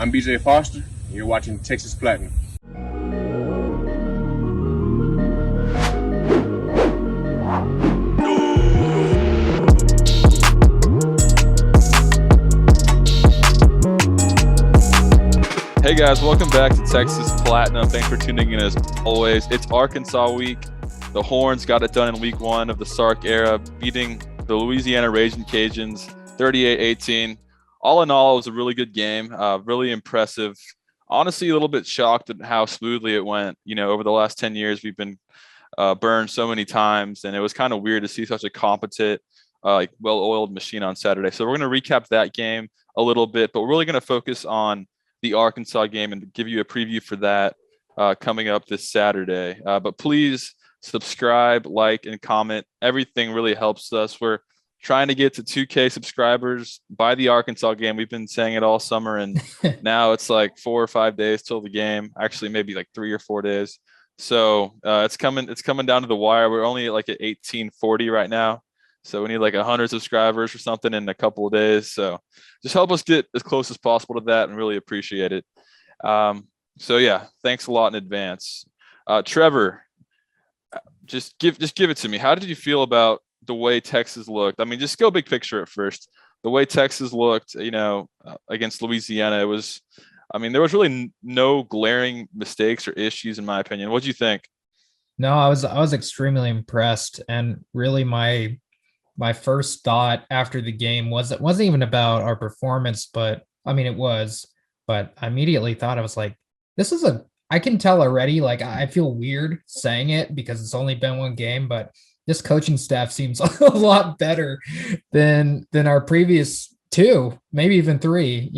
I'm BJ Foster, and you're watching Texas Platinum. Hey guys, welcome back to Texas Platinum. Thanks for tuning in as always. It's Arkansas week. The Horns got it done in week one of the Sark era, beating the Louisiana Raging Cajuns 38-18. All in all, it was a really good game, really impressive. Honestly, a little bit shocked at how smoothly it went. You know, over the last 10 years, we've been burned so many times, and it was kind of weird to see such a competent, well-oiled machine on Saturday. So we're going to recap that game a little bit, but we're really going to focus on the Arkansas game and give you a preview for that coming up this Saturday. But please subscribe, like, and comment. Everything really helps us. We're trying to get to 2K subscribers by the Arkansas game. We've been saying it all summer, and now it's like 4 or 5 days till the game. Actually, maybe like 3 or 4 days. So it's coming down to the wire. We're only like at 1840 right now. So we need like 100 subscribers or something in a couple of days. So just help us get as close as possible to that and really appreciate it. So yeah, thanks a lot in advance. Trevor, just give it to me. How did you feel about the way Texas looked? I mean, just go big picture at first. The way Texas looked, against Louisiana, there was really no glaring mistakes or issues in my opinion. What do you think? No, I was extremely impressed, and really my first thought after the game wasn't even about our performance, but I mean it was, but I immediately thought, I was like, I can tell already, like I feel weird saying it because it's only been one game, but this coaching staff seems a lot better than our previous two, maybe even three,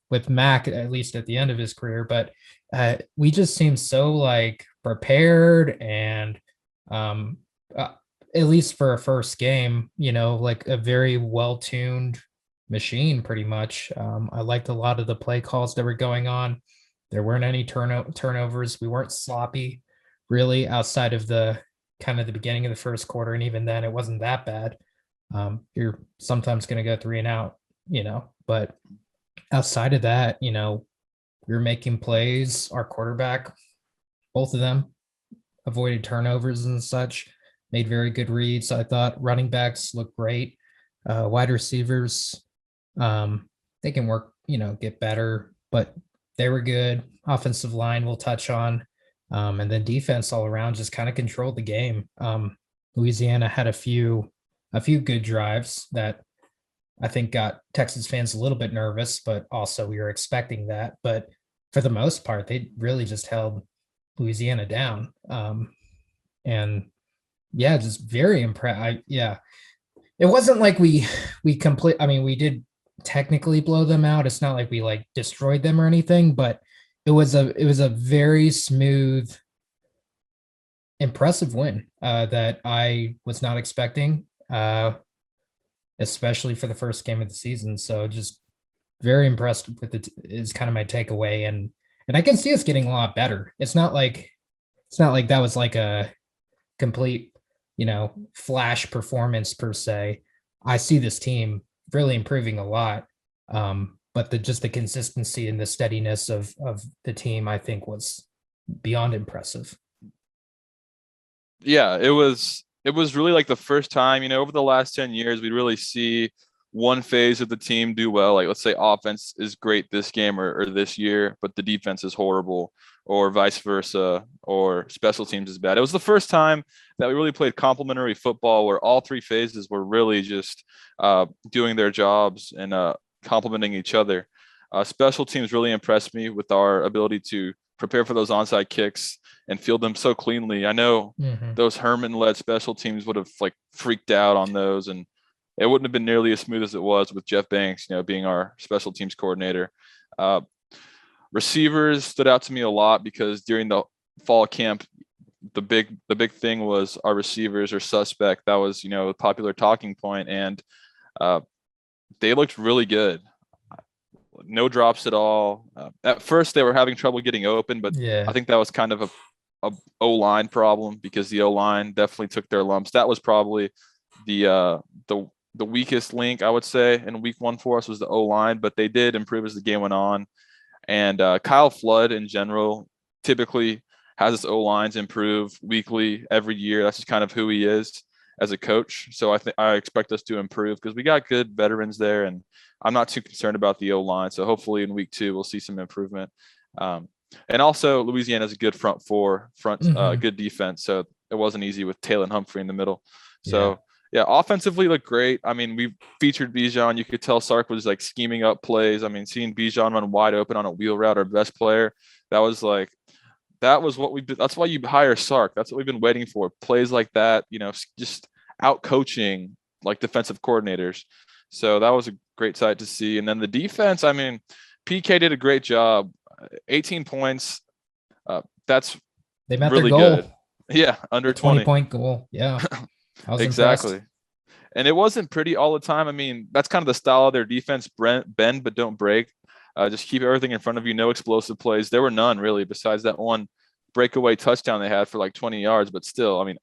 with Mac, at least at the end of his career. But we just seem so like prepared and at least for a first game, like a very well-tuned machine, pretty much. I liked a lot of the play calls that were going on. There weren't any turnovers. We weren't sloppy, really, outside of the beginning of the first quarter, and even then, it wasn't that bad. You're sometimes going to go 3 and out, but outside of that, we were making plays. Our quarterback, both of them, avoided turnovers and such. Made very good reads. I thought running backs look great. Wide receivers, they can work, get better, but they were good. Offensive line we'll touch on. And then defense all around just kind of controlled the game. Louisiana had a few good drives that I think got Texas fans a little bit nervous, but also we were expecting that. But for the most part, they really just held Louisiana down. And yeah, just very impressed. It wasn't like we did technically blow them out. It's not like we like destroyed them or anything, but it was a very smooth, impressive win that I was not expecting, especially for the first game of the season. So just very impressed with it is kind of my takeaway, and I can see us getting a lot better. It's not like that was like a complete flash performance per se. I see this team really improving a lot. But the consistency and the steadiness of the team, I think, was beyond impressive. Yeah, it was really like the first time, over the last 10 years, we really see one phase of the team do well. Like, let's say offense is great this game or this year, but the defense is horrible, or vice versa, or special teams is bad. It was the first time that we really played complementary football where all three phases were really just doing their jobs and complementing each other. Special teams really impressed me with our ability to prepare for those onside kicks and field them so cleanly. I know those Herman-led special teams would have like freaked out on those, and it wouldn't have been nearly as smooth as it was with Jeff Banks, being our special teams coordinator. Receivers stood out to me a lot because during the fall camp, the big thing was our receivers are suspect. That was, a popular talking point, and they looked really good. No drops at all. At first, they were having trouble getting open, but Yeah. I think that was kind of a O-line problem because the O-line definitely took their lumps. That was probably the weakest link, I would say, in week one for us was the O-line, but they did improve as the game went on. And Kyle Flood in general typically has his O-lines improve weekly every year. That's just kind of who he is as a coach. So I expect us to improve because we got good veterans there, and I'm not too concerned about the O-line. So hopefully in week 2 we'll see some improvement. And also Louisiana has a good front good defense. So it wasn't easy with Taylor and Humphrey in the middle. So yeah, offensively looked great. I mean, we featured Bijan. You could tell Sark was like scheming up plays. I mean, seeing Bijan run wide open on a wheel route, our best player, that's why you hire Sark. That's what we've been waiting for. Plays like that, just out coaching like defensive coordinators. So that was a great sight to see. And then the defense, I mean, PK did a great job. 18 points. That's they met really their goal. Good. Yeah, under 20 point goal. Yeah. Exactly. Impressed. And it wasn't pretty all the time. I mean, that's kind of the style of their defense, bend but don't break. Just keep everything in front of you, no explosive plays. There were none really besides that one breakaway touchdown they had for like 20 yards, but still, I mean,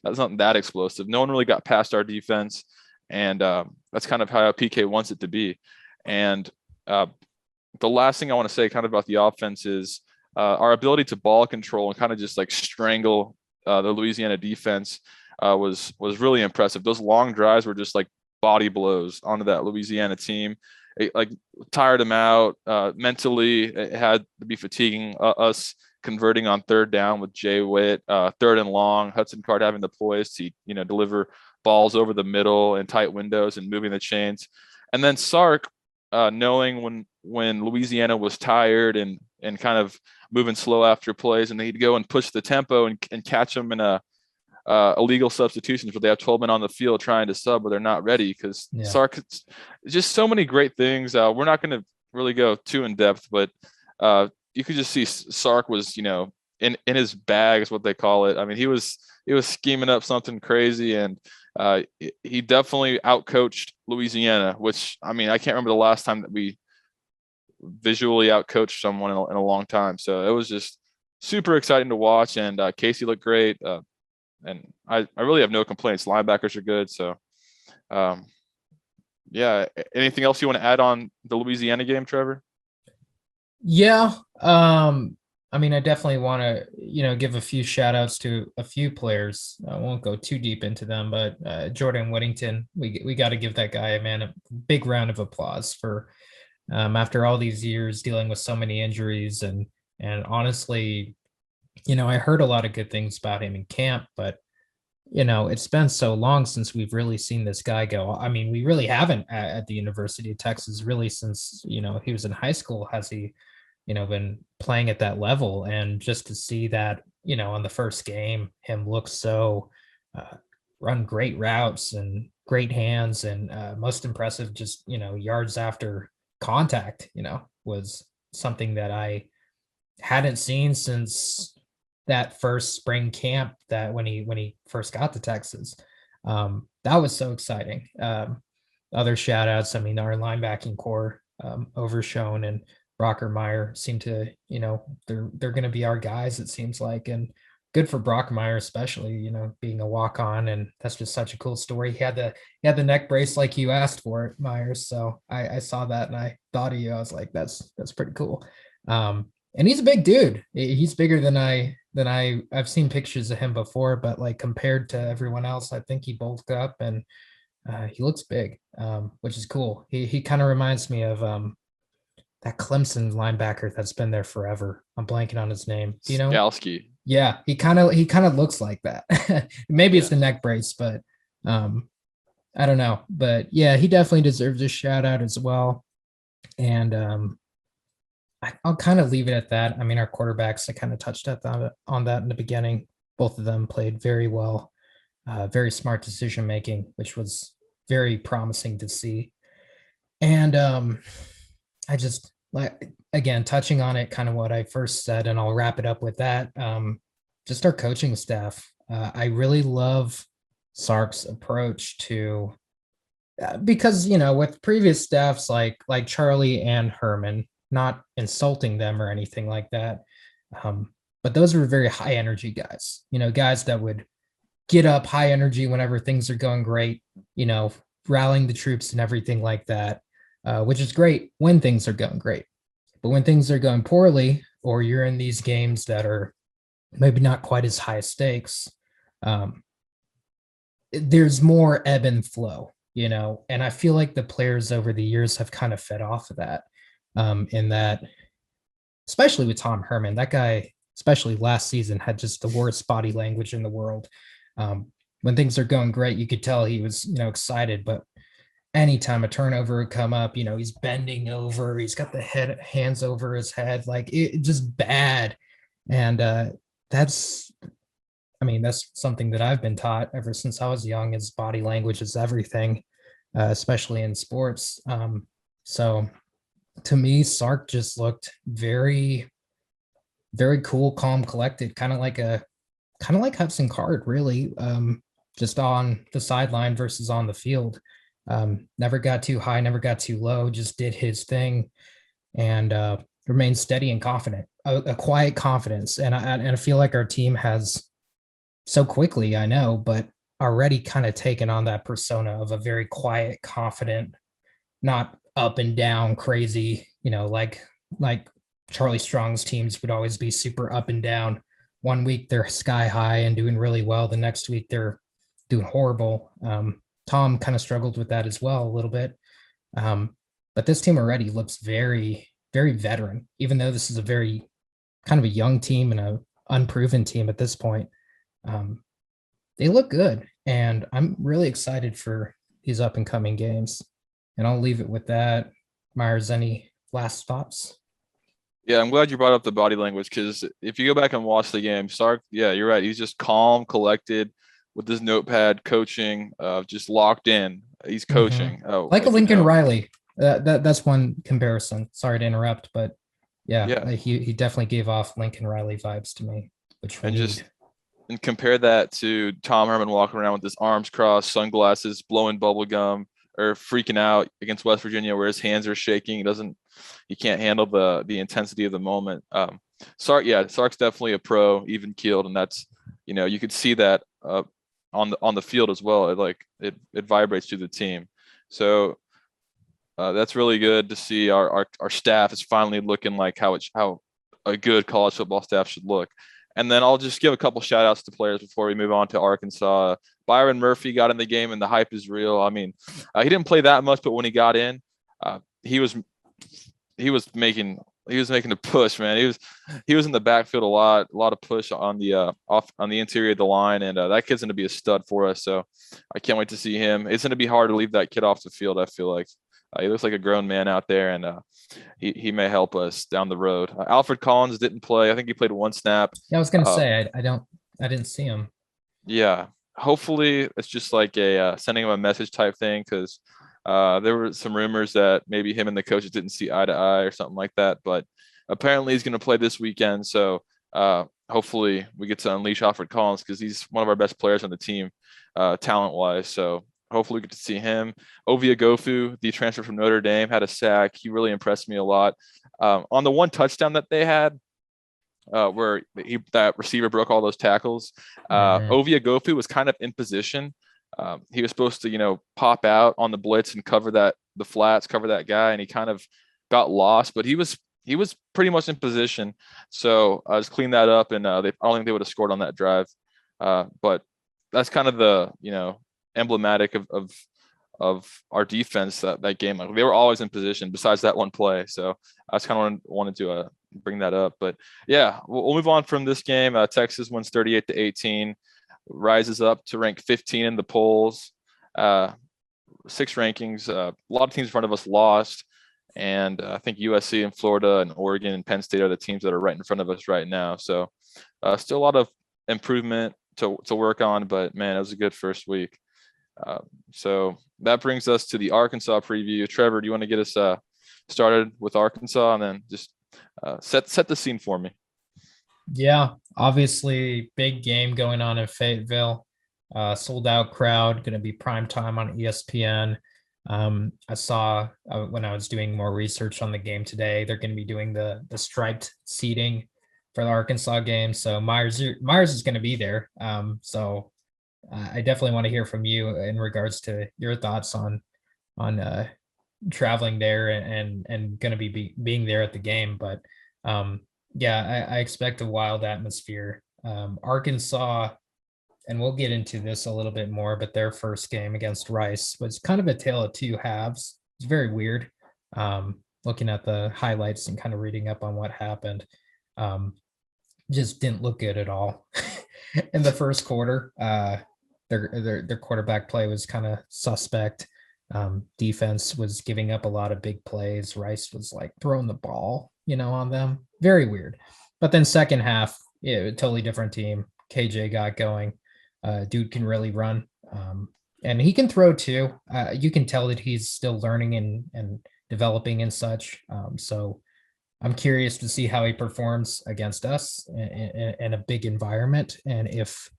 that's not that explosive. No one really got past our defense, and that's kind of how PK wants it to be. And the last thing I want to say kind of about the offense is our ability to ball control and kind of just like strangle the Louisiana defense was really impressive. Those long drives were just like body blows onto that Louisiana team. It like tired them out mentally. It had to be fatiguing us converting on third down with Jay Witt, third and long, Hudson Card having the poise to deliver balls over the middle and tight windows and moving the chains. And then Sark, knowing when Louisiana was tired and kind of moving slow after plays, and he'd go and push the tempo and catch them in a illegal substitutions where they have 12 men on the field trying to sub, but they're not ready because Sark, just so many great things. We're not going to really go too in depth, but you could just see Sark was, in his bag is what they call it. I mean, he was scheming up something crazy, and he definitely outcoached Louisiana, which, I mean, I can't remember the last time that we visually outcoached someone in a long time. So it was just super exciting to watch, and Casey looked great. And I really have no complaints. Linebackers are good. So, yeah. Anything else you want to add on the Louisiana game, Trevor? Yeah. I mean, I definitely want to, give a few shout outs to a few players. I won't go too deep into them, but Jordan Whittington, we got to give that guy a big round of applause for after all these years dealing with so many injuries. And honestly, I heard a lot of good things about him in camp, but it's been so long since we've really seen this guy go. I mean, we really haven't at the University of Texas really since, he was in high school. Has he, been playing at that level? And just to see that, on the first game, him look so run great routes and great hands, and most impressive, just, yards after contact, was something that I hadn't seen since that first spring camp, that when he first got to Texas. That was so exciting. Other shout outs, I mean, our linebacking core, Overshone and Brockermeyer seem to, they're going to be our guys, it seems like. And good for Brockmeyer, especially, being a walk on. And that's just such a cool story. He had the neck brace like you asked for it, Myers. So I saw that and I thought of you. I was like, that's pretty cool. And he's a big dude. He's bigger than I've seen pictures of him before, but like compared to everyone else, I think he bulked up and he looks big, which is cool. He kind of reminds me of that Clemson linebacker that's been there forever. I'm blanking on his name. Do you know? Skalski. Yeah, he kind of looks like that. Maybe it's the neck brace, but I don't know. But yeah, he definitely deserves a shout out as well. And I'll kind of leave it at that. I mean, our quarterbacks, I kind of touched on that in the beginning. Both of them played very well, very smart decision making, which was very promising to see. And I just, like, again, touching on it, kind of what I first said, and I'll wrap it up with that. Just our coaching staff. I really love Sark's approach to, because, with previous staffs like Charlie and Herman, not insulting them or anything like that. But those were very high energy guys, guys that would get up high energy whenever things are going great, rallying the troops and everything like that, which is great when things are going great. But when things are going poorly, or you're in these games that are maybe not quite as high stakes, there's more ebb and flow, and I feel like the players over the years have kind of fed off of that, in that, especially with Tom Herman, that guy, especially last season, had just the worst body language in the world. When things are going great, you could tell he was, excited, but anytime a turnover would come up, he's bending over, he's got the hands over his head, like it just bad. And that's that's something that I've been taught ever since I was young, is body language is everything, especially in sports. So to me, Sark just looked very, very cool, calm, collected, kind of like Hudson Card, really, just on the sideline versus on the field. Never got too high, never got too low, just did his thing, and remained steady and confident, a quiet confidence. And I feel like our team has, so quickly, I know, but already kind of taken on that persona of a very quiet, confident, not up and down crazy, like Charlie Strong's teams would always be super up and down. One week they're sky high and doing really well, the next week they're doing horrible. Tom kind of struggled with that as well a little bit. But this team already looks very, very veteran, even though this is a very kind of a young team and a unproven team at this point. They look good, and I'm really excited for these up and coming games. And I'll leave it with that. Myers, any last thoughts? Yeah, I'm glad you brought up the body language, because if you go back and watch the game, Sark, yeah, you're right. He's just calm, collected, with his notepad, coaching, just locked in. He's coaching. Oh, like a Lincoln Riley. That's one comparison. Sorry to interrupt, but yeah. He definitely gave off Lincoln Riley vibes to me, which we need. And compare that to Tom Herman walking around with his arms crossed, sunglasses, blowing bubble gum, or freaking out against West Virginia, where his hands are shaking. He can't handle the intensity of the moment. Sark's definitely a pro, even keeled, and that's, you could see that on the field as well. It vibrates through the team. So that's really good to see. Our staff is finally looking like how a good college football staff should look. And then I'll just give a couple shout outs to players before we move on to Arkansas. Byron Murphy got in the game, and the hype is real. I mean, he didn't play that much, but when he got in, he was making a push, man. He was in the backfield a lot of push on the interior of the line, and that kid's going to be a stud for us. So I can't wait to see him. It's going to be hard to leave that kid off the field, I feel like. He looks like a grown man out there, and he may help us down the road. Alfred Collins didn't play. I think he played one snap. Yeah, I was going to say, I didn't see him. Yeah. Hopefully it's just like a sending him a message type thing, because there were some rumors that maybe him and the coaches didn't see eye to eye or something like that. But apparently he's going to play this weekend. So hopefully we get to unleash Alfred Collins, because he's one of our best players on the team, talent-wise. So hopefully we get to see him. Ovia Gofu, the transfer from Notre Dame, had a sack. He really impressed me a lot. On the one touchdown that they had, where that receiver broke all those tackles, Ovia Gofu was kind of in position. He was supposed to, pop out on the blitz and cover the flats, cover that guy, and he kind of got lost. But he was pretty much in position. So I just cleaned that up, and I don't think they would have scored on that drive. But that's kind of the emblematic of our defense that game. Like, they were always in position besides that one play. So I just kind of wanted to bring that up. But yeah, we'll move on from this game. Texas wins 38-18, rises up to rank 15 in the polls. 6 rankings. A lot of teams in front of us lost, and I think USC and Florida and Oregon and Penn State are the teams that are right in front of us right now. So still a lot of improvement to work on, but man, it was a good first week. So that brings us to the Arkansas preview. Trevor, do you want to get us started with Arkansas, and then just set the scene for me? Yeah, obviously big game going on in Fayetteville. Sold out crowd, going to be prime time on ESPN. I saw when I was doing more research on the game today, they're going to be doing the striped seating for the Arkansas game. So Myers is going to be there. So I definitely want to hear from you in regards to your thoughts on traveling there and going to being there at the game. But yeah, I expect a wild atmosphere. Arkansas, and we'll get into this a little bit more, but their first game against Rice was kind of a tale of two halves. It's very weird. Looking at the highlights and kind of reading up on what happened, just didn't look good at all in the first quarter. Their quarterback play was kind of suspect. Defense was giving up a lot of big plays. Rice was like throwing the ball, on them. Very weird. But then second half, yeah, totally different team. KJ got going. Dude can really run. And he can throw too. You can tell that he's still learning and developing and such. So I'm curious to see how he performs against us in a big environment, and if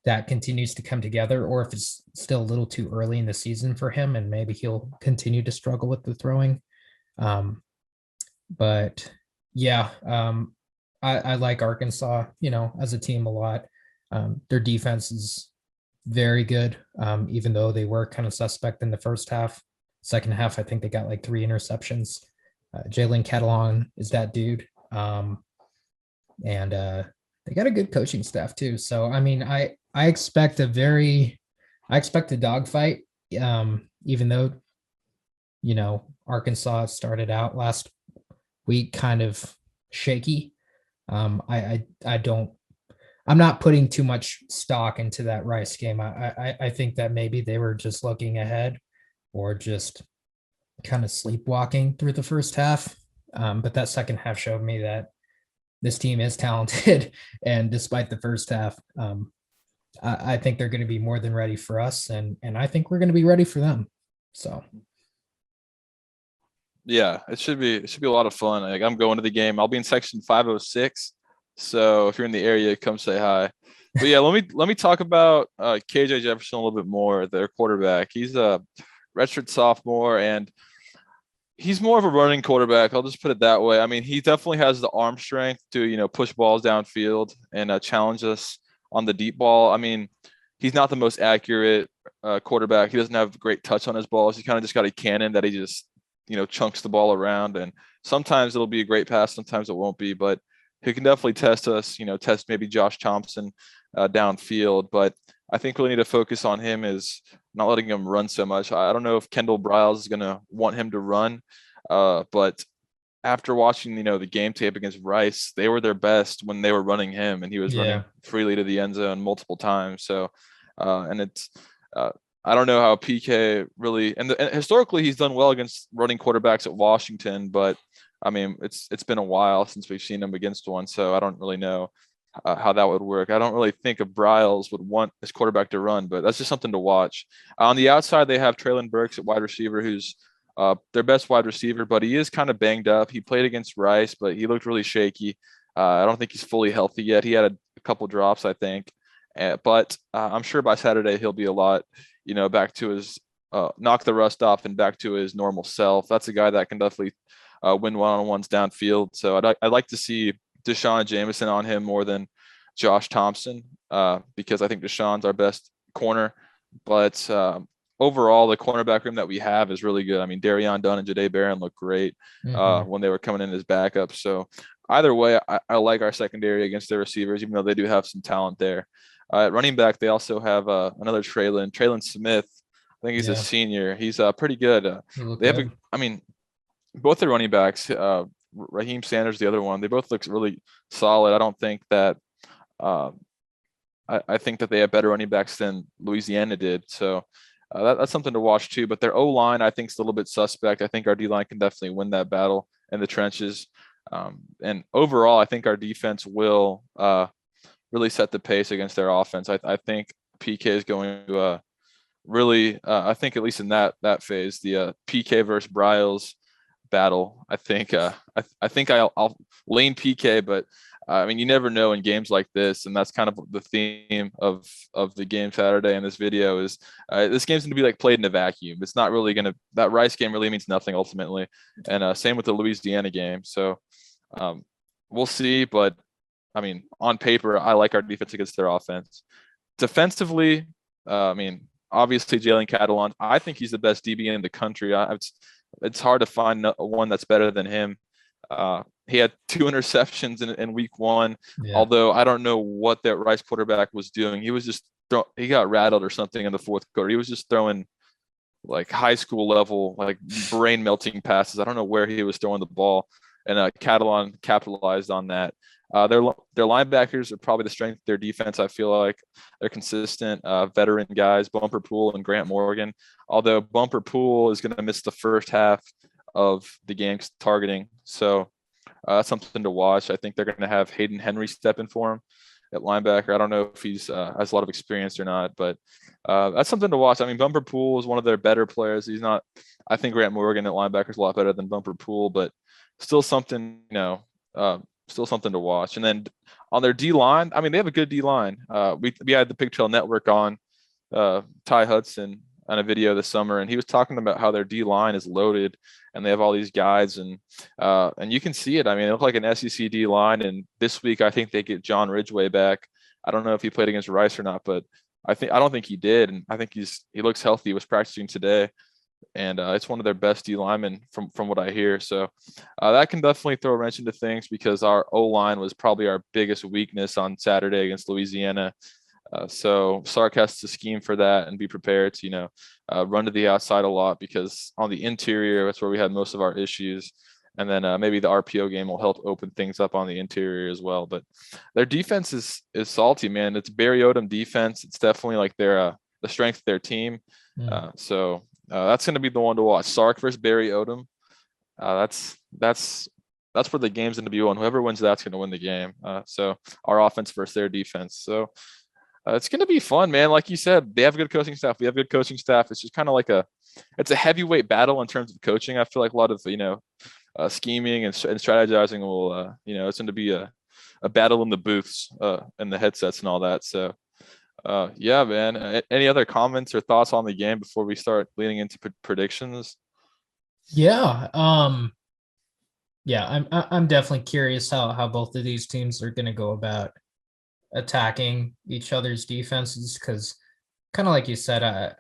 that continues to come together, or if it's still a little too early in the season for him and maybe he'll continue to struggle with the throwing. But yeah, I like Arkansas, as a team a lot. Their defense is very good, even though they were kind of suspect in the first half. Second half, I think they got like 3 interceptions. Jalen Catalon is that dude. And they got a good coaching staff too. So, I mean, I expect a dogfight, even though, Arkansas started out last week kind of shaky. I'm not putting too much stock into that Rice game. I think that maybe they were just looking ahead or just kind of sleepwalking through the first half. But that second half showed me that this team is talented. And despite the first half, I think they're going to be more than ready for us. And I think we're going to be ready for them. So. Yeah, it should be a lot of fun. Like, I'm going to the game. I'll be in section 506. So if you're in the area, come say hi. But yeah, let me talk about KJ Jefferson a little bit more, their quarterback. He's a redshirt sophomore, and he's more of a running quarterback. I'll just put it that way. I mean, he definitely has the arm strength to, push balls downfield and challenge us on the deep ball. I mean, he's not the most accurate quarterback. He doesn't have great touch on his balls. He kind of just got a cannon that he just, chunks the ball around. And sometimes it'll be a great pass. Sometimes it won't be, but he can definitely test us, test maybe Josh Thompson downfield. But I think we need to focus on him is not letting him run so much. I don't know if Kendall Briles is going to want him to run, but after watching, the game tape against Rice, they were their best when they were running him, and he was running freely to the end zone multiple times. So, and it's, I don't know how PK really, and historically he's done well against running quarterbacks at Washington, but I mean, it's been a while since we've seen him against one, so I don't really know how that would work. I don't really think of Briles would want his quarterback to run, but that's just something to watch. On the outside, they have Traylon Burks at wide receiver, who's their best wide receiver, but he is kind of banged up. He played against Rice, but he looked really shaky. I don't think he's fully healthy yet. He had a couple drops, I think, but I'm sure by Saturday he'll be a lot, back to his knock the rust off and back to his normal self. That's a guy that can definitely win one-on-ones downfield. So I'd like to see Deshaun Jameson on him more than Josh Thompson, because I think Deshaun's our best corner. But overall, the cornerback room that we have is really good. I mean, Darion Dunn and Jahdae Barron look great when they were coming in as backups. So either way, I like our secondary against their receivers, even though they do have some talent there. At running back, they also have another Traylon Smith. I think he's a senior. He's pretty good. They have, both their running backs, Raheem Sanders, the other one, they both look really solid. I don't think that I think that they have better running backs than Louisiana did. So that's something to watch too. But their O-line, I think, is a little bit suspect. I think our D-line can definitely win that battle in the trenches. And overall, I think our defense will really set the pace against their offense. I think PK is going to really, I think at least in that phase, the PK versus Briles battle. I think I'll lean PK, but I mean, you never know in games like this, and that's kind of the theme of the game Saturday in this video is this game's going to be like played in a vacuum. It's not really going to, that Rice game really means nothing ultimately, and same with the Louisiana game. So we'll see, but I mean, on paper, I like our defense against their offense. Defensively, I mean, obviously Jalen Catalon, I think he's the best DB in the country. it's hard to find one that's better than him. He had 2 interceptions in week 1. Yeah. Although I don't know what that Rice quarterback was doing. He was just he got rattled or something in the 4th quarter. He was just throwing like high school level, like brain melting passes. I don't know where he was throwing the ball, and Catalan capitalized on that. Their linebackers are probably the strength of their defense. I feel like they're consistent, veteran guys, Bumper Pool and Grant Morgan. Although Bumper Pool is going to miss the first half of the game's targeting, so that's something to watch. I think they're going to have Hayden Henry step in for him at linebacker. I don't know if he's has a lot of experience or not, but that's something to watch. I mean, Bumper Pool is one of their better players. He's not. I think Grant Morgan at linebacker is a lot better than Bumper Pool, but still something, still something to watch. And then on their D line, I mean, they have a good D line. We had the Pig Trail Network on Ty Hudson on a video this summer, and he was talking about how their D line is loaded and they have all these guys, and you can see it. I mean, they look like an SEC D line. And this week, I think they get John Ridgway back. I don't know if he played against Rice or not, but I don't think he did. And I think he looks healthy. He was practicing today. And it's one of their best D linemen from what I hear. So that can definitely throw a wrench into things, because our O-line was probably our biggest weakness on Saturday against Louisiana. So Sark has to scheme for that and be prepared to, run to the outside a lot, because on the interior, that's where we had most of our issues. And then maybe the RPO game will help open things up on the interior as well. But their defense is salty, man. It's Barry Odom defense. It's definitely like the strength of their team. So that's going to be the one to watch. Sark versus Barry Odom. That's where the game's going to be won. Whoever wins that's going to win the game. So our offense versus their defense. So it's going to be fun, man. Like you said, they have a good coaching staff. We have good coaching staff. It's just kind of like it's a heavyweight battle in terms of coaching. I feel like a lot of scheming and strategizing will it's going to be a battle in the booths and the headsets and all that. So. Yeah, man. Any other comments or thoughts on the game before we start leading into predictions? Yeah. I'm definitely curious how both of these teams are going to go about attacking each other's defenses, because kind of like you said,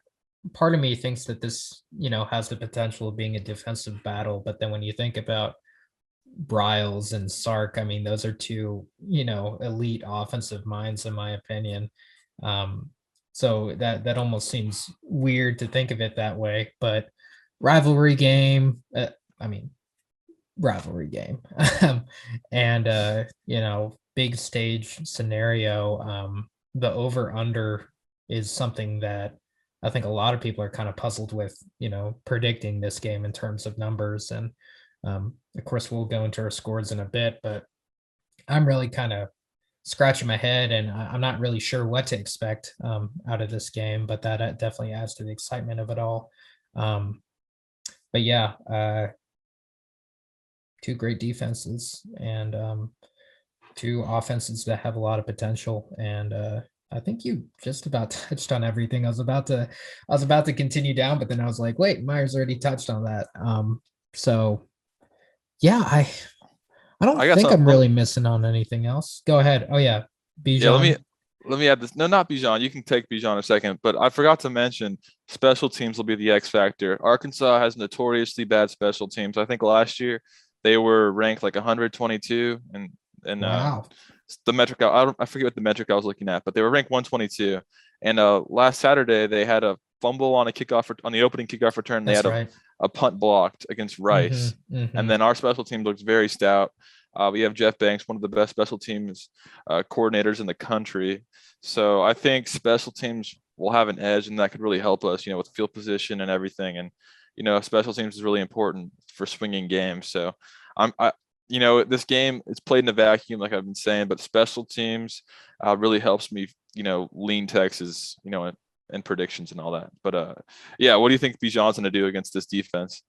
part of me thinks that this, has the potential of being a defensive battle. But then when you think about Bryles and Sark, I mean, those are two, elite offensive minds, in my opinion. So that almost seems weird to think of it that way, but rivalry game, and big stage scenario. The over under is something that I think a lot of people are kind of puzzled with, predicting this game in terms of numbers. And of course we'll go into our scores in a bit, but I'm really kind of scratching my head, and I'm not really sure what to expect out of this game, but that definitely adds to the excitement of it all. But yeah, two great defenses and two offenses that have a lot of potential. And I think you just about touched on everything. I was about to continue down, but then I was like, wait, Myers already touched on that. So yeah, I don't think I'm really missing on anything else. Go ahead. Oh yeah, Bijan. Yeah, let me add this. No, not Bijan. You can take Bijan in a second, but I forgot to mention special teams will be the X factor. Arkansas has notoriously bad special teams. I think last year they were ranked like 122, and wow. The metric I forget what the metric I was looking at, but they were ranked 122. And last Saturday they had a fumble on a kickoff on the opening kickoff return. They had a punt blocked against Rice. And then our special team looks very stout. We have Jeff Banks, one of the best special teams coordinators in the country. So I think special teams will have an edge, and that could really help us, with field position and everything. And, special teams is really important for swinging games. So this game is played in a vacuum, like I've been saying, but special teams really helps me, lean Texas, and predictions and all that. But yeah, what do you think Bijan's going to do against this defense?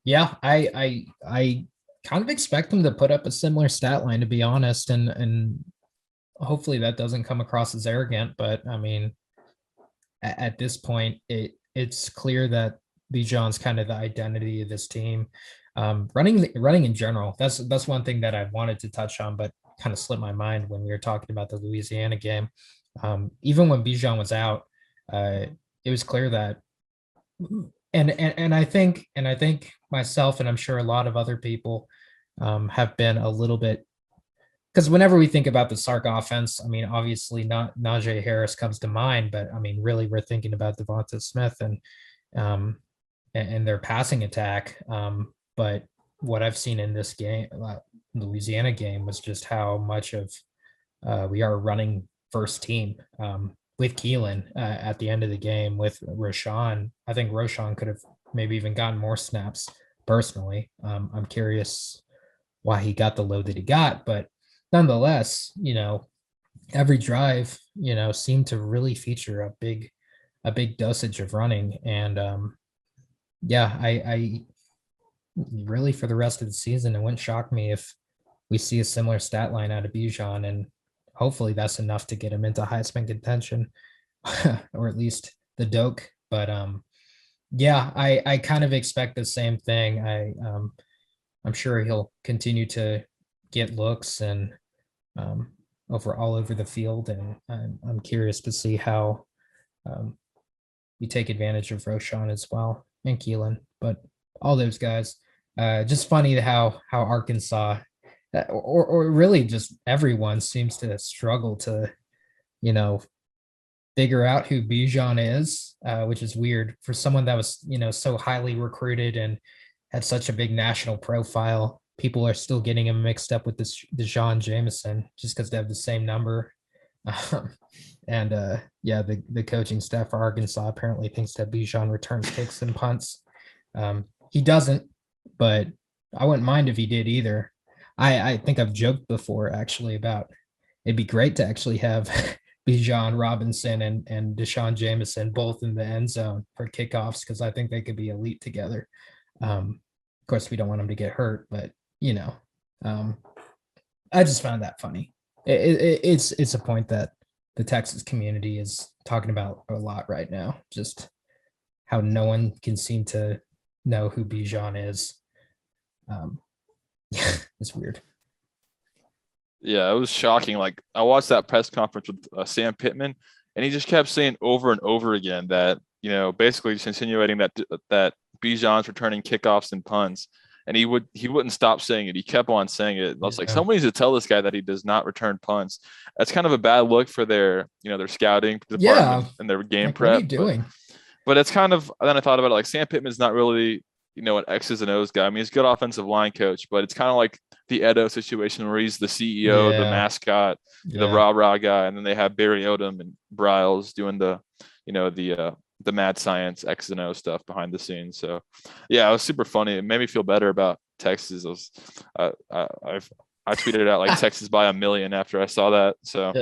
Yeah, I kind of expect them to put up a similar stat line, to be honest, and hopefully that doesn't come across as arrogant. But I mean, at this point, it's clear that Bijan's kind of the identity of this team. Running in general, that's one thing that I wanted to touch on, but kind of slipped my mind when we were talking about the Louisiana game. Even when Bijan was out, it was clear that And I think myself, and I'm sure a lot of other people have been a little bit, because whenever we think about the Sark offense, I mean, obviously not Najee Harris comes to mind, but I mean, really, we're thinking about Devonta Smith um, and their passing attack. But what I've seen in this game, Louisiana game, was just how much of we are running first team with Keelan at the end of the game with Rashawn. I think Rashawn could have maybe even gotten more snaps personally. I'm curious why he got the load that he got, but nonetheless, every drive, seemed to really feature a big dosage of running. And yeah, I really, for the rest of the season, it wouldn't shock me if we see a similar stat line out of Bijan, and hopefully that's enough to get him into Heisman contention, or at least the Doak. But yeah, I kind of expect the same thing. I'm sure he'll continue to get looks and all over the field, and I'm curious to see how we take advantage of Roshan as well, and Keelan, but all those guys. Just funny how Arkansas, or really just everyone, seems to struggle to, figure out who Bijan is, which is weird for someone that was, so highly recruited and had such a big national profile. People are still getting him mixed up with this Deshaun Jameson just because they have the same number. And yeah, the coaching staff for Arkansas apparently thinks that Bijan returns kicks and punts. He doesn't, but I wouldn't mind if he did either. I think I've joked before actually about it'd be great to actually have Bijan Robinson and Deshaun Jameson both in the end zone for kickoffs, because I think they could be elite together. Of course, we don't want them to get hurt, but I just found that funny. It's a point that the Texas community is talking about a lot right now. Just how no one can seem to know who Bijan is. Yeah, it's weird. Yeah, it was shocking. Like, I watched that press conference with Sam Pittman, and he just kept saying over and over again that, basically just insinuating that Bijan's returning kickoffs and punts, and he wouldn't stop saying it. He kept on saying it. I was like, someone needs to tell this guy that he does not return punts. That's kind of a bad look for their scouting department and their game prep. What are you doing? But it's kind of, then I thought about it, like, Sam Pittman's not really, an X's and O's guy. I mean, he's a good offensive line coach, but it's kind of like the Edo situation where he's the CEO, the mascot, the rah-rah guy, and then they have Barry Odom and Bryles doing the mad science X and O stuff behind the scenes. So yeah, it was super funny. It made me feel better about Texas. I tweeted out like Texas by 1 million after I saw that. So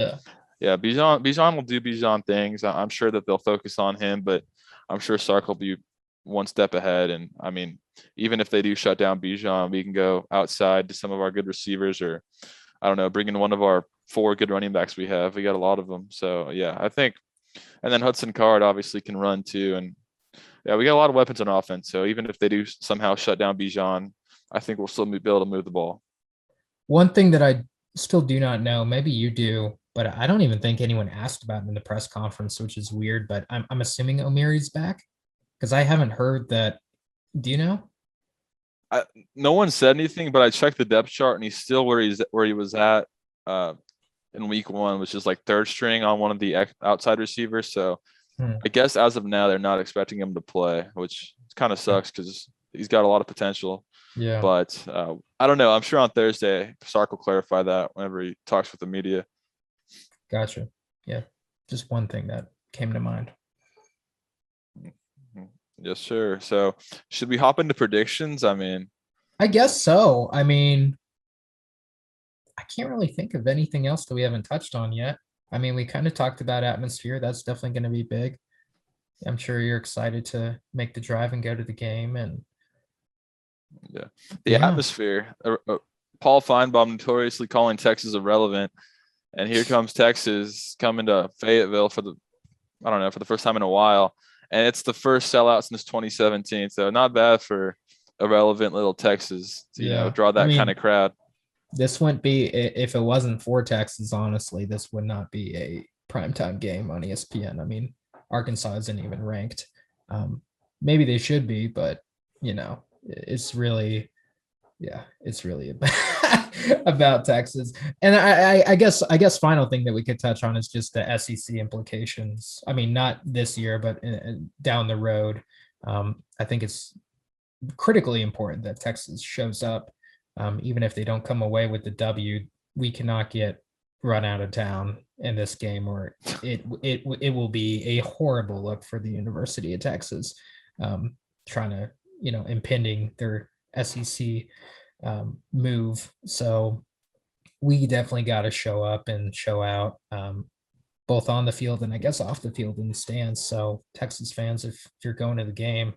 yeah, Bijan will do Bijan things. I'm sure that they'll focus on him, but I'm sure Sark will be one step ahead. And I mean, even if they do shut down Bijan, we can go outside to some of our good receivers, or I don't know, bring in one of our 4 good running backs we have. We got a lot of them. So yeah, I think. And then Hudson Card obviously can run too. And yeah, we got a lot of weapons on offense. So even if they do somehow shut down Bijan, I think we'll still be able to move the ball. One thing that I still do not know, maybe you do, but I don't even think anyone asked about it in the press conference, which is weird, but I'm assuming Omiri's back, because I haven't heard that. Do you know? No one said anything, but I checked the depth chart and he's still where he was at in week 1, which is like 3rd string on one of the outside receivers. So I guess as of now, they're not expecting him to play, which kind of sucks because he's got a lot of potential. Yeah. But I don't know. I'm sure on Thursday, Sark will clarify that whenever he talks with the media. Gotcha. Yeah. Just one thing that came to mind. Yes, sir. So should we hop into predictions? I mean, I guess so. I mean, I can't really think of anything else that we haven't touched on yet. I mean, we kind of talked about atmosphere. That's definitely going to be big. I'm sure you're excited to make the drive and go to the game. And the atmosphere. Paul Feinbaum notoriously calling Texas irrelevant, and here comes Texas coming to Fayetteville for the first time in a while, and it's the first sellout since 2017. So not bad for irrelevant little Texas to draw that kind of crowd. This wouldn't be, if it wasn't for Texas, honestly, this would not be a primetime game on ESPN. I mean, Arkansas isn't even ranked. maybe they should be, but it's really, it's really about Texas. And I guess final thing that we could touch on is just the SEC implications. I mean, not this year, but down the road. I think it's critically important that Texas shows up, even if they don't come away with the W. We cannot get run out of town in this game, or it will be a horrible look for the University of Texas, trying to impending their SEC move. So we definitely got to show up and show out, both on the field and I guess off the field in the stands. So Texas fans, if you're going to the game,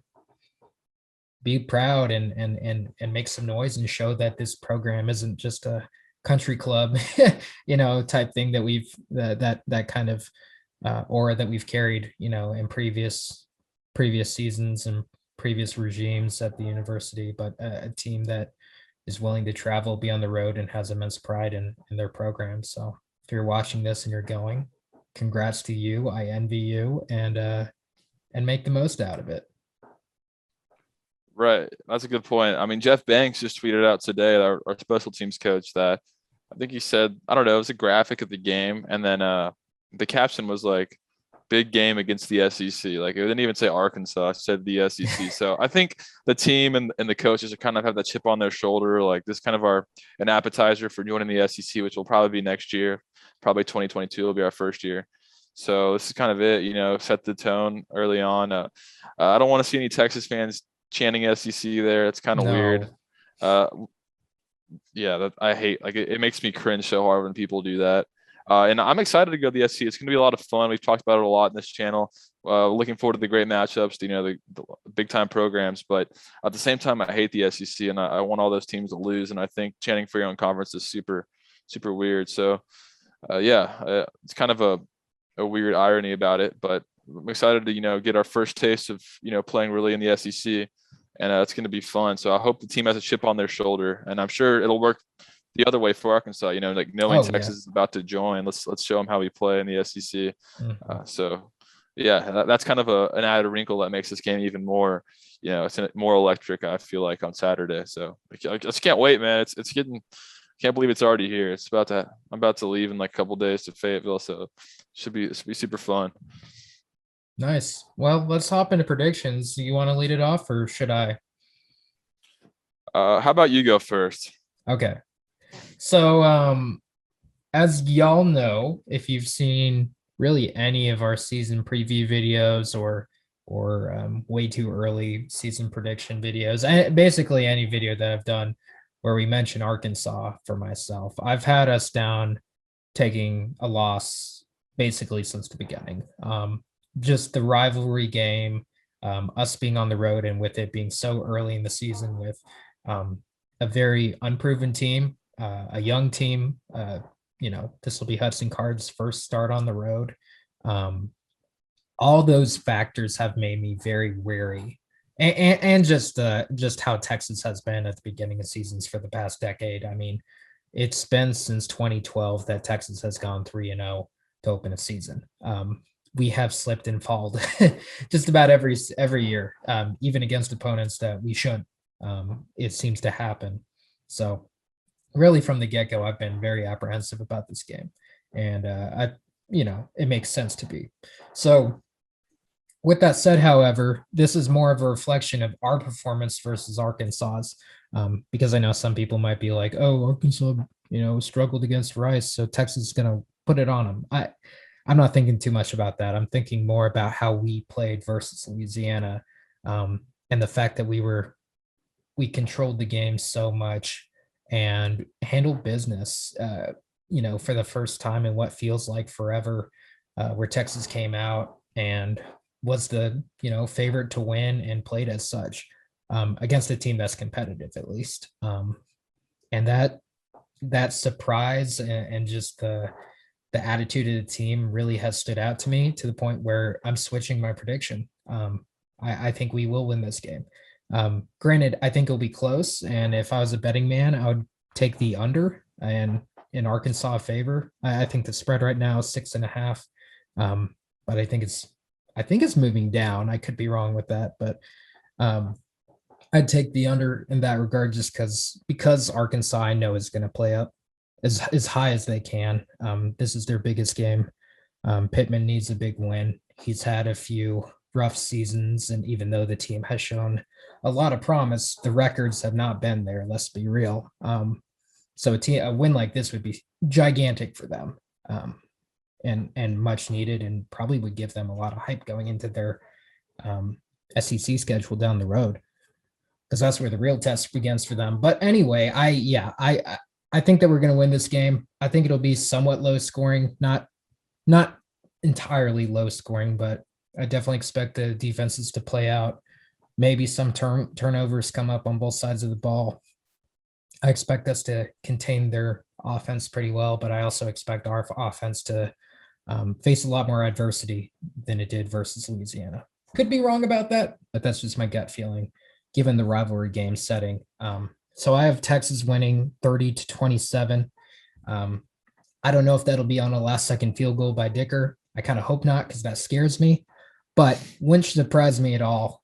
be proud and make some noise and show that this program isn't just a country club, type thing that we've that kind of aura that we've carried, in previous seasons and previous regimes at the university, but a team that is willing to travel, be on the road, and has immense pride in their program. So if you're watching this and you're going, congrats to you. I envy you, and make the most out of it. Right. That's a good point. I mean, Jeff Banks just tweeted out today, our special teams coach, that I think he said, I don't know, it was a graphic of the game. And then the caption was like, big game against the SEC. Like, it didn't even say Arkansas, it said the SEC. So I think the team and the coaches are kind of have that chip on their shoulder. Like, this kind of an appetizer for joining the SEC, which will probably be next year. Probably 2022 will be our first year. So this is kind of it, set the tone early on. I don't want to see any Texas fans chanting SEC there. It's kind of weird. I hate, like, it makes me cringe so hard when people do that. And I'm excited to go to the SEC. It's going to be a lot of fun. We've talked about it a lot in this channel. Looking forward to the great matchups, the big time programs. But at the same time, I hate the SEC, and I want all those teams to lose. And I think chanting for your own conference is super, super weird. So, it's kind of a weird irony about it. But I'm excited to get our first taste of playing really in the SEC, and it's going to be fun. So I hope the team has a chip on their shoulder, and I'm sure it'll work the other way for Arkansas, like knowing Texas is about to join. Let's show them how we play in the SEC. Mm-hmm. That's kind of an added wrinkle that makes this game even more, it's more electric, I feel like, on Saturday. So I just can't wait, man. It's getting, can't believe it's already here. I'm about to leave in like a couple days to Fayetteville. So it should be super fun. Nice. Well, let's hop into predictions. Do you want to lead it off, or should I? How about you go first? Okay. So, as y'all know, if you've seen really any of our season preview videos or way too early season prediction videos, basically any video that I've done where we mention Arkansas for myself, I've had us down taking a loss basically since the beginning. Just the rivalry game, us being on the road, and with it being so early in the season with a very unproven team, a young team. This will be Hudson Card's first start on the road. All those factors have made me very wary, and just how Texas has been at the beginning of seasons for the past decade. I mean, it's been since 2012 that Texas has gone 3-0 to open a season. We have slipped and fallen just about every year, even against opponents that we shouldn't. It seems to happen. So really from the get-go, I've been very apprehensive about this game, and it makes sense to be. So with that said, however, this is more of a reflection of our performance versus Arkansas's, because I know some people might be like, oh, Arkansas, struggled against Rice, so Texas is going to put it on them. I'm not thinking too much about that. I'm thinking more about how we played versus Louisiana, and the fact that we controlled the game so much and handled business, for the first time in what feels like forever, where Texas came out and was the, favorite to win and played as such, against a team that's competitive, at least. And that surprise and just the attitude of the team really has stood out to me, to the point where I'm switching my prediction. I think we will win this game. Granted, I think it'll be close, and if I was a betting man, I would take the under and in Arkansas favor. I think the spread right now is 6.5, but I think I think it's moving down. I could be wrong with that, but um, I'd take the under in that regard just because Arkansas I know is going to play up as high as they can. This is their biggest game. Pittman needs a big win. He's had a few rough seasons, and even though the team has shown a lot of promise, the records have not been there. Let's be real. So a win like this would be gigantic for them, and much needed, and probably would give them a lot of hype going into their SEC schedule down the road, because that's where the real test begins for them. But anyway, I think that we're going to win this game. I think it'll be somewhat low scoring, not entirely low scoring, but I definitely expect the defenses to play out. Maybe some turnovers come up on both sides of the ball. I expect us to contain their offense pretty well, but I also expect our offense to face a lot more adversity than it did versus Louisiana. Could be wrong about that, but that's just my gut feeling, given the rivalry game setting. So I have Texas winning 30-27. I don't know if that'll be on a last-second field goal by Dicker. I kind of hope not, because that scares me, but wouldn't surprise me at all.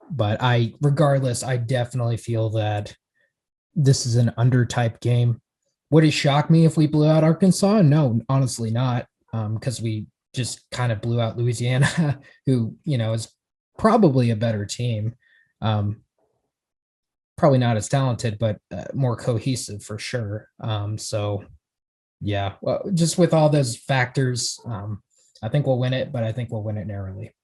But regardless, I definitely feel that this is an under type game. Would it shock me if we blew out Arkansas? No, honestly not, because we just kind of blew out Louisiana, who, is probably a better team. Probably not as talented, but more cohesive for sure. So yeah, well, just with all those factors, I think we'll win it, but I think we'll win it narrowly.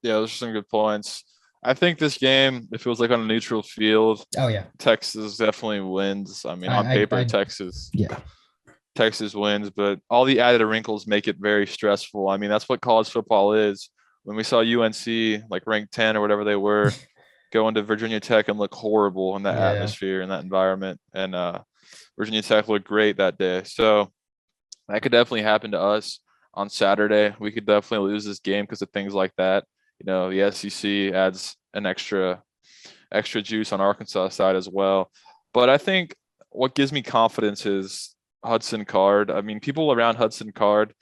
Yeah, those are some good points. I think this game, if it was like on a neutral field, Oh yeah, Texas definitely wins. I mean, on paper, Texas wins, but all the added wrinkles make it very stressful. I mean, that's what college football is. When we saw UNC like ranked 10 or whatever they were, go into Virginia Tech and look horrible in that atmosphere and that environment, and Virginia Tech looked great that day. So that could definitely happen to us on Saturday. We could definitely lose this game because of things like that. The SEC adds an extra juice on Arkansas side as well. But I think what gives me confidence is Hudson Card. I mean, people around Hudson Card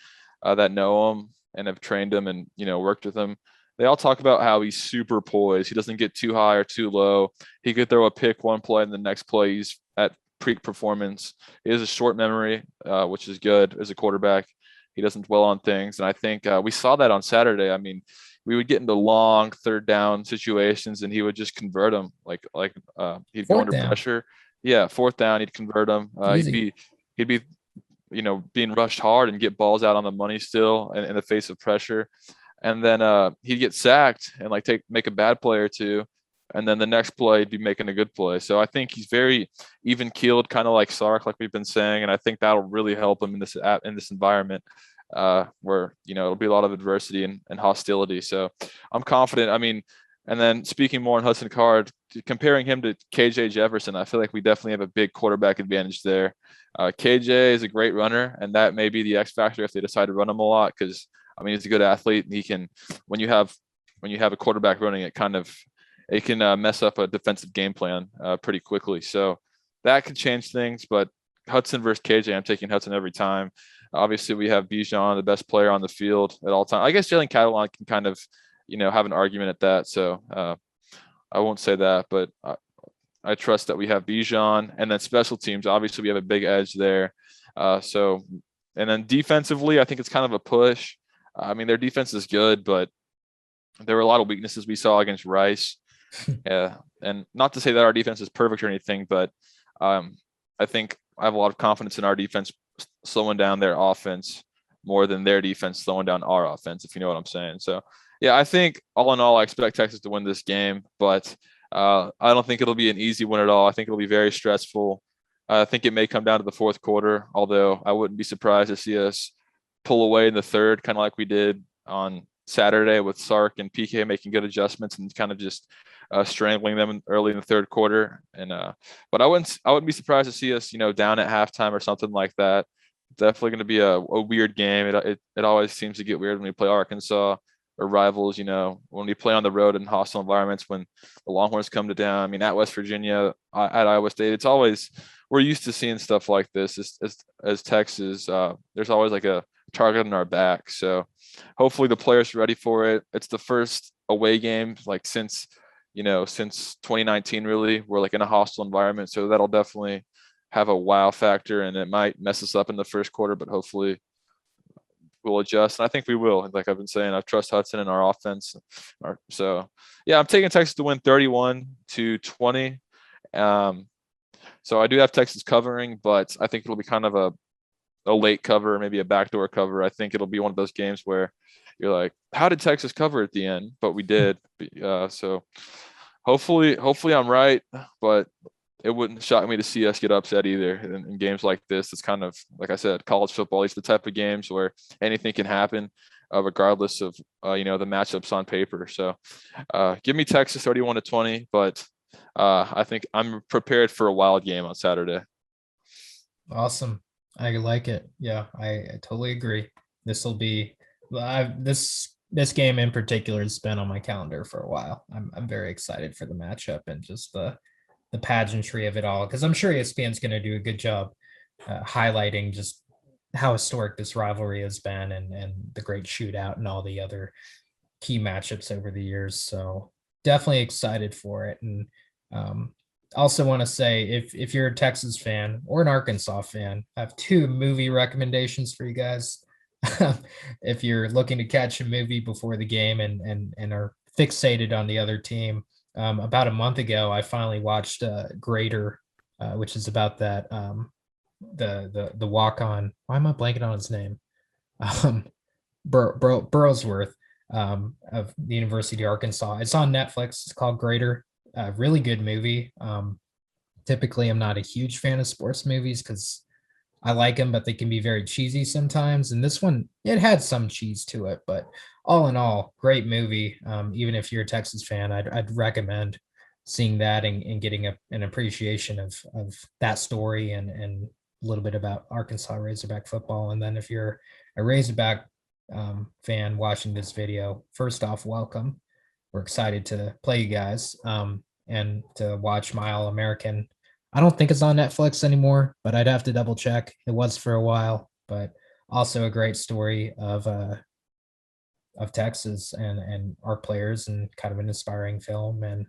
that know him and have trained him and, worked with him, they all talk about how he's super poised. He doesn't get too high or too low. He could throw a pick one play and the next play he's at peak performance. He has a short memory, which is good as a quarterback. He doesn't dwell on things. And I think we saw that on Saturday. I mean, we would get into long third down situations and he would just convert them. He'd go under pressure. Yeah, fourth down, he'd convert them. He'd be being rushed hard and get balls out on the money still in the face of pressure. And then he'd get sacked and make a bad play or two. And then the next play he'd be making a good play. So I think he's very even keeled, kind of like Sark, like we've been saying. And I think that'll really help him in this environment where, it'll be a lot of adversity and hostility. So I'm confident. I mean, and then speaking more on Hudson Card, comparing him to KJ Jefferson, I feel like we definitely have a big quarterback advantage there. KJ is a great runner, and that may be the X factor if they decide to run him a lot, because I mean, he's a good athlete, and he can, when you have a quarterback running, it can mess up a defensive game plan pretty quickly. So that could change things. But Hudson versus KJ, I'm taking Hudson every time. Obviously, we have Bijan, the best player on the field at all time. I guess Jalen Catalan can kind of, have an argument at that. So I won't say that, but I trust that we have Bijan, and then special teams. Obviously, we have a big edge there. And then defensively, I think it's kind of a push. I mean, their defense is good, but there were a lot of weaknesses we saw against Rice. And not to say that our defense is perfect or anything, but I think I have a lot of confidence in our defense slowing down their offense more than their defense slowing down our offense, if you know what I'm saying. So, yeah, I think all in all, I expect Texas to win this game, but I don't think it'll be an easy win at all. I think it'll be very stressful. I think it may come down to the fourth quarter, although I wouldn't be surprised to see us pull away in the third, kind of like we did on Saturday with Sark and PK making good adjustments and kind of just strangling them early in the third quarter. And but I wouldn't be surprised to see us, down at halftime or something like that. Definitely going to be a weird game. It always seems to get weird when we play Arkansas or rivals, when we play on the road in hostile environments, when the Longhorns come to town. I mean, at West Virginia, at Iowa State, it's always, we're used to seeing stuff like this as Texas. There's always like a target on our back. So hopefully the players are ready for it. It's the first away game like since 2019 really. We're like in a hostile environment, so that'll definitely have a wow factor, and it might mess us up in the first quarter, but hopefully we'll adjust. And I think we will. Like I've been saying, I trust Hudson in our offense. So yeah, I'm taking Texas to win 31-20. So I do have Texas covering, but I think it'll be kind of a late cover, maybe a backdoor cover. I think it'll be one of those games where you're like, how did Texas cover at the end? But we did. So hopefully I'm right, but it wouldn't shock me to see us get upset either in games like this. It's kind of, like I said, college football. It's the type of games where anything can happen, regardless of, the matchups on paper. So give me Texas 31-20, but I think I'm prepared for a wild game on Saturday. Awesome. I like it. Yeah, I totally agree. This will be this game in particular has been on my calendar for a while. I'm very excited for the matchup and just the pageantry of it all, because I'm sure ESPN's going to do a good job highlighting just how historic this rivalry has been and the great shootout and all the other key matchups over the years. So definitely excited for it. And also want to say, if you're a Texas fan or an Arkansas fan, I have 2 movie recommendations for you guys. If you're looking to catch a movie before the game and are fixated on the other team, about a month ago, I finally watched Greater, which is about that the walk-on. Why am I blanking on his name? Burlsworth of the University of Arkansas. It's on Netflix. It's called Greater. Really good movie. Typically, I'm not a huge fan of sports movies because I like them, but they can be very cheesy sometimes. And this one, it had some cheese to it, but all in all, great movie. Even if you're a Texas fan, I'd recommend seeing that and getting an appreciation of that story and a little bit about Arkansas Razorback football. And then if you're a Razorback fan watching this video, first off, welcome. We're excited to play you guys and to watch My All American. I don't think it's on Netflix anymore, but I'd have to double check. It was for a while, but also a great story of Texas and our players, and kind of an inspiring film. And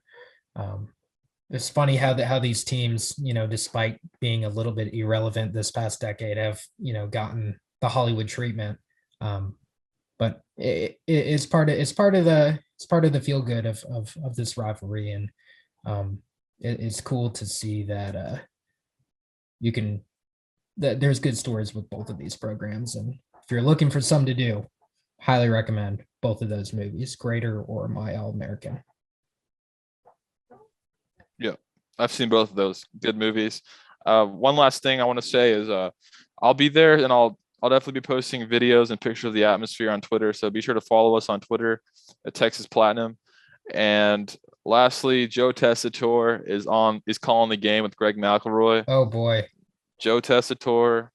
it's funny how these teams, despite being a little bit irrelevant this past decade, have gotten the Hollywood treatment. But it's part of the feel good of this rivalry, and it's cool to see that there's good stories with both of these programs. And if you're looking for something to do, highly recommend both of those movies, Greater or My All American. Yeah, I've seen both of those. Good movies. One last thing I want to say is I'll be there, and I'll definitely be posting videos and pictures of the atmosphere on Twitter. So be sure to follow us on Twitter at Texas Platinum. And lastly, Joe Tessitore is calling the game with Greg McElroy. Oh boy. Joe Tessitore,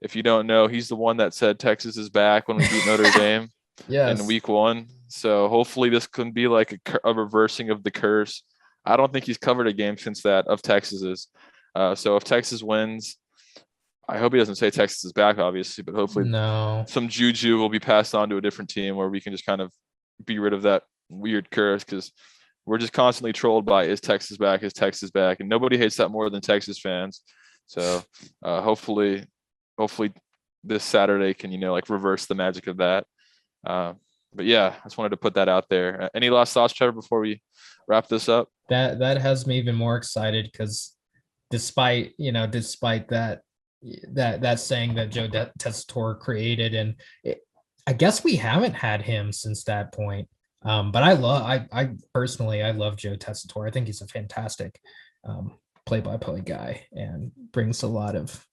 if you don't know, he's the one that said Texas is back when we beat Notre Dame in week 1. So hopefully this can be like a reversing of the curse. I don't think he's covered a game since that of Texas's. So if Texas wins, I hope he doesn't say Texas is back, obviously, but hopefully some juju will be passed on to a different team where we can just kind of be rid of that weird curse, because we're just constantly trolled by, is Texas back? Is Texas back? And nobody hates that more than Texas fans. So hopefully this Saturday can, reverse the magic of that. But yeah, I just wanted to put that out there. Any last thoughts, Trevor, before we wrap this up? That has me even more excited, because despite that saying that Joe Tessitore created, and I guess we haven't had him since that point. But I personally love Joe Tessitore. I think he's a fantastic play-by-play guy, and brings a lot of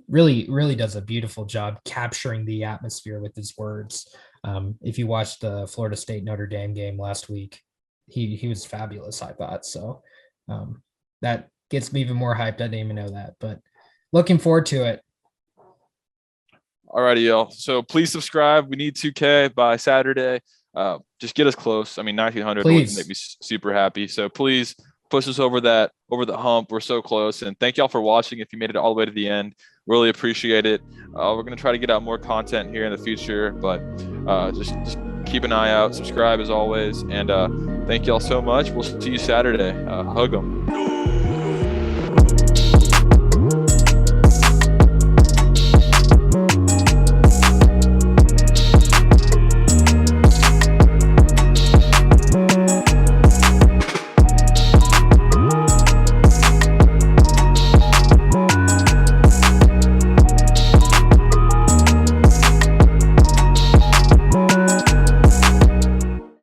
really does a beautiful job capturing the atmosphere with his words. If you watched the Florida State Notre Dame game last week, he was fabulous, I thought. So that gets me even more hyped. I didn't even know that, but looking forward to it. All righty, y'all. So please subscribe. We need 2K by Saturday. Just get us close. I mean, 1,900 would make me super happy. So please push us over the hump. We're so close. And thank y'all for watching. If you made it all the way to the end, really appreciate it. We're going to try to get out more content here in the future, but just keep an eye out, subscribe as always. And thank y'all so much. We'll see you Saturday. Hug 'em.